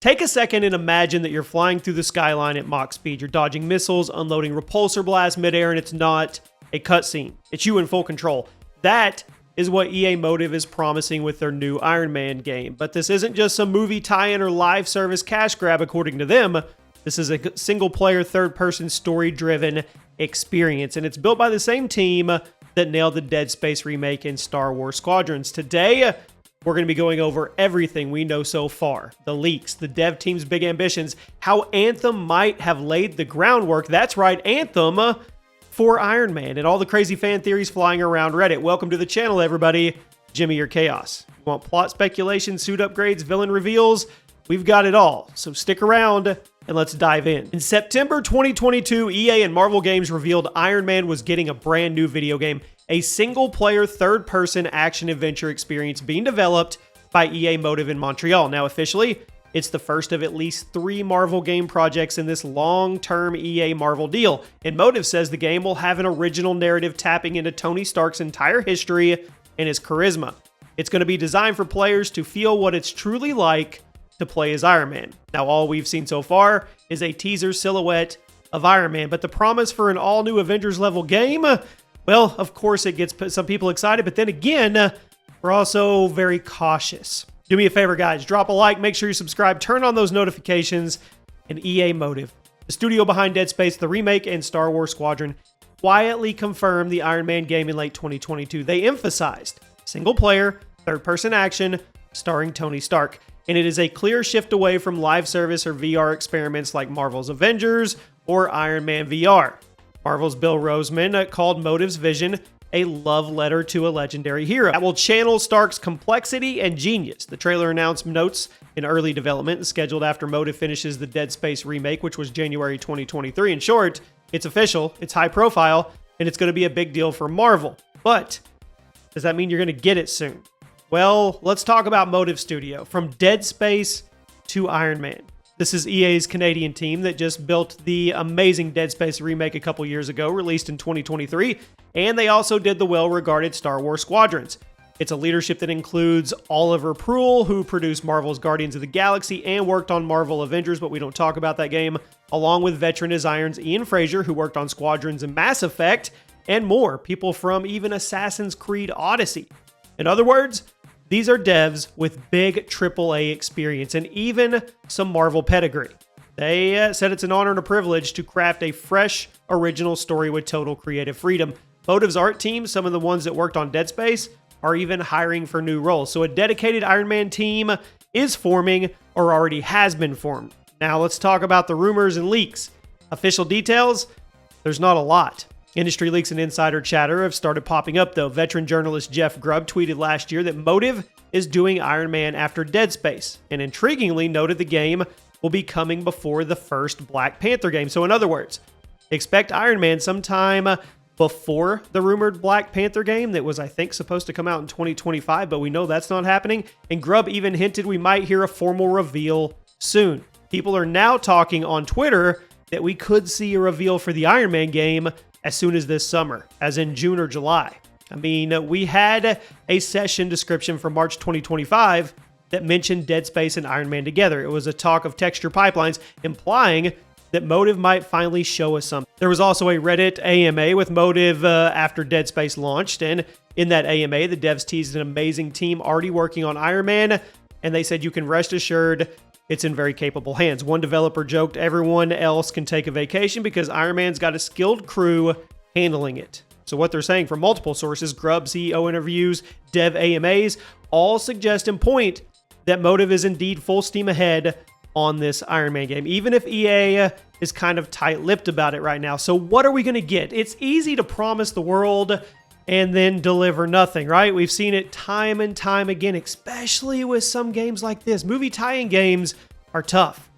Take a second and imagine that you're flying through the skyline at Mach speed. You're dodging missiles, unloading repulsor blasts midair, and it's not a cutscene. It's you in full control. That is what EA Motive is promising with their new Iron Man game. But this isn't just some movie tie-in or live service cash grab, according to them. This is a single-player, third-person, story-driven experience, and it's built by the same team that nailed the Dead Space remake in Star Wars Squadrons. Today, we're going to be going over everything we know so far. The leaks, the dev team's big ambitions, how Anthem might have laid the groundwork. That's right, Anthem for Iron Man, and all the crazy fan theories flying around Reddit. Welcome to the channel, everybody. Jimmy or Chaos. You want plot speculation, suit upgrades, villain reveals? We've got it all. So stick around and let's dive in. In September 2022, EA and Marvel Games revealed Iron Man was getting a brand new video game, a single-player, third-person action-adventure experience being developed by EA Motive in Montreal. Now, officially, it's the first of at least 3 Marvel game projects in this long-term EA Marvel deal. And Motive says the game will have an original narrative tapping into Tony Stark's entire history and his charisma. It's going to be designed for players to feel what it's truly like to play as Iron Man. Now, all we've seen so far is a teaser silhouette of Iron Man, but the promise for an all-new Avengers-level game, well, of course it gets some people excited, but then again, we're also very cautious. Do me a favor, guys. Drop a like, make sure you subscribe, turn on those notifications, and EA Motive, the studio behind Dead Space, the remake, and Star Wars Squadron, quietly confirmed the Iron Man game in late 2022. They emphasized single-player, third-person action, starring Tony Stark. And it is a clear shift away from live service or VR experiments like Marvel's Avengers or Iron Man VR. Marvel's Bill Roseman called Motive's vision a love letter to a legendary hero that will channel Stark's complexity and genius. The trailer announced notes in early development and scheduled after Motive finishes the Dead Space remake, which was January 2023. In short, it's official, it's high profile, and it's going to be a big deal for Marvel. But does that mean you're going to get it soon? Well, let's talk about Motive Studio. From Dead Space to Iron Man. This is EA's Canadian team that just built the amazing Dead Space remake a couple years ago, released in 2023, and they also did the well-regarded Star Wars Squadrons. It's a leadership that includes Oliver Pruill, who produced Marvel's Guardians of the Galaxy and worked on Marvel Avengers, but we don't talk about that game, along with veteran as Iron's Ian Fraser, who worked on Squadrons and Mass Effect, and more, people from even Assassin's Creed Odyssey. In other words, these are devs with big AAA experience and even some Marvel pedigree. They said it's an honor and a privilege to craft a fresh, original story with total creative freedom. Motive's art team, some of the ones that worked on Dead Space, are even hiring for new roles. So a dedicated Iron Man team is forming or already has been formed. Now let's talk about the rumors and leaks. Official details? There's not a lot. Industry leaks and insider chatter have started popping up, though. Veteran journalist Jeff Grubb tweeted last year that Motive is doing Iron Man after Dead Space, and intriguingly noted the game will be coming before the first Black Panther game. So in other words, expect Iron Man sometime before the rumored Black Panther game that was, I think, supposed to come out in 2025, but we know that's not happening. And Grubb even hinted we might hear a formal reveal soon. People are now talking on Twitter that we could see a reveal for the Iron Man game as soon as this summer, as in June or July. I mean, we had a session description for March 2025 that mentioned Dead Space and Iron Man together. It was a talk of texture pipelines, implying that Motive might finally show us something. There was also a Reddit AMA with Motive after Dead Space launched, and in that AMA, the devs teased an amazing team already working on Iron Man, and they said you can rest assured it's in very capable hands. One developer joked everyone else can take a vacation because Iron Man's got a skilled crew handling it. So what they're saying from multiple sources, Grubb, CEO interviews, dev AMAs, all suggest and point that Motive is indeed full steam ahead on this Iron Man game, even if EA is kind of tight-lipped about it right now. So what are we going to get? It's easy to promise the world and then deliver nothing, right? We've seen it time and time again, especially with some games like this. Movie tie-in games are tough.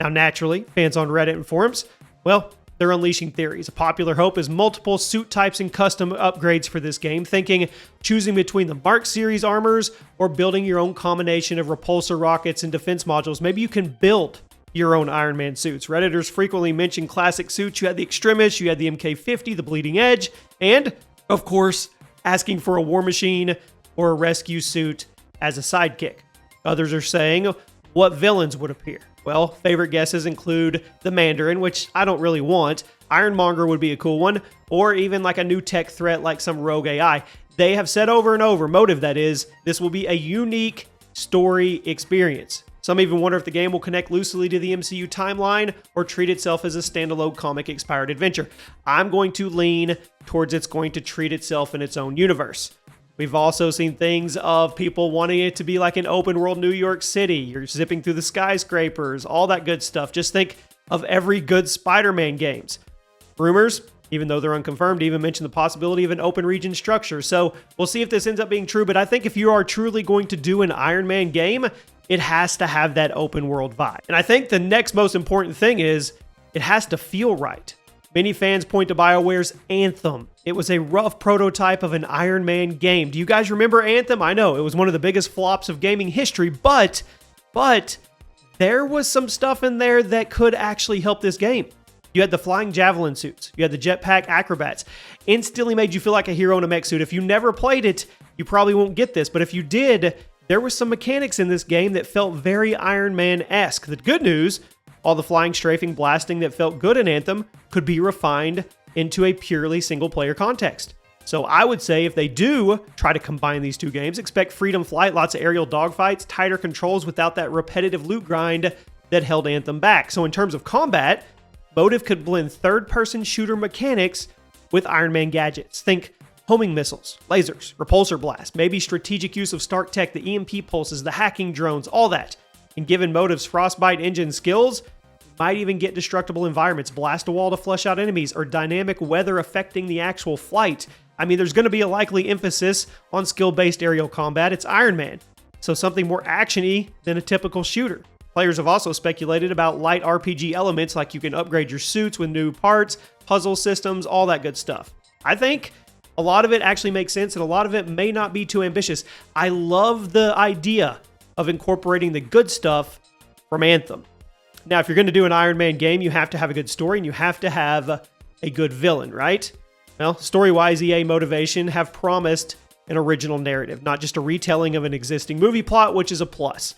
Now, naturally, fans on Reddit and forums, well, they're unleashing theories. A popular hope is multiple suit types and custom upgrades for this game, thinking choosing between the Mark Series armors or building your own combination of repulsor rockets and defense modules. Maybe you can build your own Iron Man suits. Redditors frequently mention classic suits. You had the Extremis, you had the MK50, the Bleeding Edge, and, of course, asking for a War Machine or a rescue suit as a sidekick. Others are saying, What villains would appear? Well, favorite guesses include the Mandarin, which I don't really want. Ironmonger would be a cool one, or even like a new tech threat like some rogue AI. They have said over and over, Motive that is, this will be a unique story experience. Some even wonder if the game will connect loosely to the MCU timeline or treat itself as a standalone comic-inspired adventure. I'm going to lean towards it's going to treat itself in its own universe. We've also seen things of people wanting it to be like an open world New York City. You're zipping through the skyscrapers, all that good stuff. Just think of every good Spider-Man games. Rumors, even though they're unconfirmed, even mention the possibility of an open region structure. So we'll see if this ends up being true, but I think if you are truly going to do an Iron Man game, it has to have that open world vibe. And I think the next most important thing is it has to feel right. Many fans point to BioWare's Anthem. It was a rough prototype of an Iron Man game. Do you guys remember Anthem? I know, it was one of the biggest flops of gaming history, but there was some stuff in there that could actually help this game. You had the flying javelin suits. You had the jetpack acrobats. Instantly made you feel like a hero in a mech suit. If you never played it, you probably won't get this, but if you did, there were some mechanics in this game that felt very Iron Man-esque. The good news, all the flying, strafing, blasting that felt good in Anthem could be refined into a purely single-player context. So I would say if they do try to combine these two games, expect freedom flight, lots of aerial dogfights, tighter controls without that repetitive loot grind that held Anthem back. So in terms of combat, Motive could blend third-person shooter mechanics with Iron Man gadgets. Think homing missiles, lasers, repulsor blasts, maybe strategic use of Stark tech, the EMP pulses, the hacking drones, all that. And given Motive's Frostbite engine skills, might even get destructible environments, blast a wall to flush out enemies, or dynamic weather affecting the actual flight. I mean, there's going to be a likely emphasis on skill-based aerial combat. It's Iron Man, so something more action-y than a typical shooter. Players have also speculated about light RPG elements, like you can upgrade your suits with new parts, puzzle systems, all that good stuff. I think a lot of it actually makes sense, and a lot of it may not be too ambitious. I love the idea of incorporating the good stuff from Anthem. Now, if you're going to do an Iron Man game, you have to have a good story, and you have to have a good villain, right? Well, story-wise, EA Motivation have promised an original narrative, not just a retelling of an existing movie plot, which is a plus.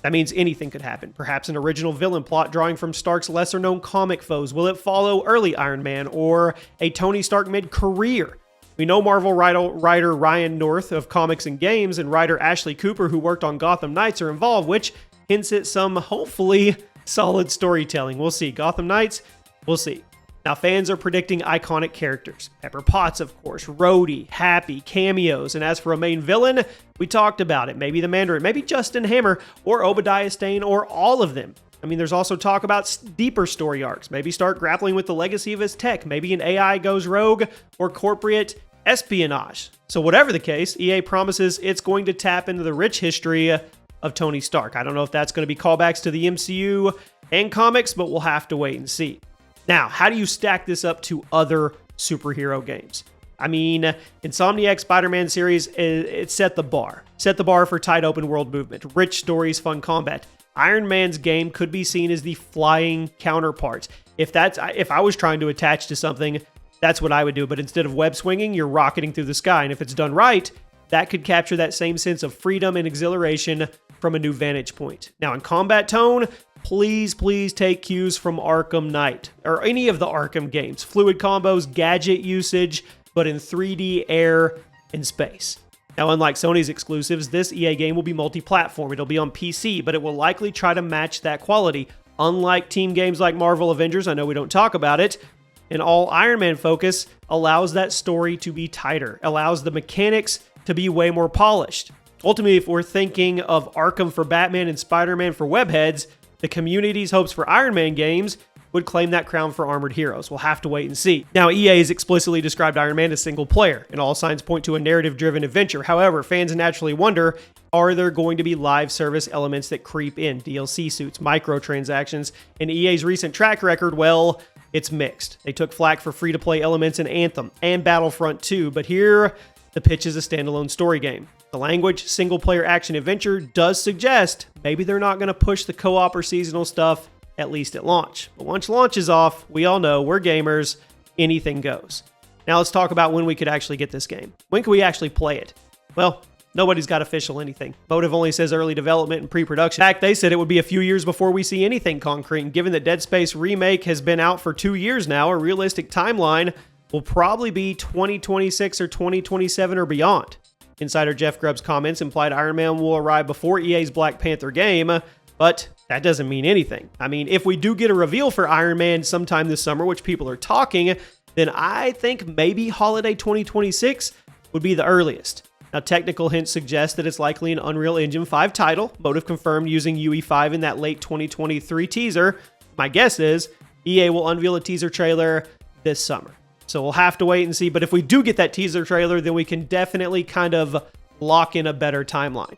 That means anything could happen. Perhaps an original villain plot drawing from Stark's lesser-known comic foes. Will it follow early Iron Man or a Tony Stark mid-career? We know Marvel writer Ryan North of comics and games and writer Ashley Cooper, who worked on Gotham Knights, are involved, which hints at some, hopefully, solid storytelling. We'll see. Gotham Knights, we'll see. Now, fans are predicting iconic characters. Pepper Potts, of course, Rhodey, Happy, cameos. And as for a main villain, we talked about it. Maybe the Mandarin, maybe Justin Hammer, or Obadiah Stane, or all of them. I mean, there's also talk about deeper story arcs. Maybe start grappling with the legacy of his tech. Maybe an AI goes rogue, or corporate espionage. So whatever the case, EA promises it's going to tap into the rich history of Tony Stark. I don't know if that's going to be callbacks to the MCU and comics, but we'll have to wait and see. Now, how do you stack this up to other superhero games? I mean, Insomniac's Spider-Man series, it set the bar. Set the bar for tight open world movement, rich stories, fun combat. Iron Man's game could be seen as the flying counterpart. If I was trying to attach to something, that's what I would do. But instead of web swinging, you're rocketing through the sky. And if it's done right, that could capture that same sense of freedom and exhilaration from a new vantage point. Now, in combat tone, please take cues from Arkham Knight, or any of the Arkham games. Fluid combos, gadget usage, but in 3D, air, and space. Now, unlike Sony's exclusives, this EA game will be multi-platform. It'll be on PC, but it will likely try to match that quality. Unlike team games like Marvel Avengers, I know we don't talk about it, an all Iron Man focus allows that story to be tighter, allows the mechanics to be way more polished. Ultimately, if we're thinking of Arkham for Batman and Spider-Man for webheads, the community's hopes for Iron Man games would claim that crown for Armored Heroes. We'll have to wait and see. Now, EA has explicitly described Iron Man as single player, and all signs point to a narrative-driven adventure. However, fans naturally wonder, are there going to be live service elements that creep in? DLC suits, microtransactions, and EA's recent track record, well, it's mixed. They took flack for free-to-play elements in Anthem and Battlefront 2, but here, the pitch is a standalone story game. The language, single-player action-adventure, does suggest maybe they're not going to push the co-op or seasonal stuff, at least at launch. But once launch is off, we all know, we're gamers, anything goes. Now let's talk about when we could actually get this game. When can we actually play it? Well, Nobody's got official anything. Motive only says early development and pre-production. In fact, they said it would be a few years before we see anything concrete. And given that Dead Space Remake has been out for 2 years now, a realistic timeline will probably be 2026 or 2027 or beyond. Insider Jeff Grubb's comments implied Iron Man will arrive before EA's Black Panther game, but that doesn't mean anything. I mean, if we do get a reveal for Iron Man sometime this summer, which people are talking, then I think maybe holiday 2026 would be the earliest. Now, technical hints suggest that it's likely an Unreal Engine 5 title. Motive confirmed using UE5 in that late 2023 teaser. My guess is EA will unveil a teaser trailer this summer. So we'll have to wait and see. But if we do get that teaser trailer, then we can definitely kind of lock in a better timeline.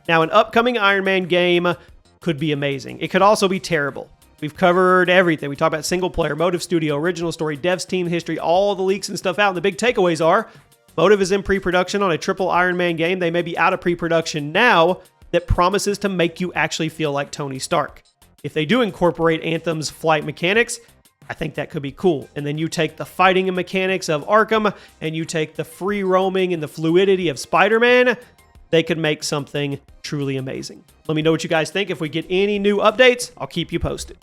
Now, an upcoming Iron Man game could be amazing. It could also be terrible. We've covered everything. We talked about single player, Motive Studio, original story, devs, team history, all the leaks and stuff out. And the big takeaways are Motive is in pre-production on a triple Iron Man game. They may be out of pre-production now that promises to make you actually feel like Tony Stark. If they do incorporate Anthem's flight mechanics, I think that could be cool. And then you take the fighting and mechanics of Arkham and you take the free roaming and the fluidity of Spider-Man, they could make something truly amazing. Let me know what you guys think. If we get any new updates, I'll keep you posted.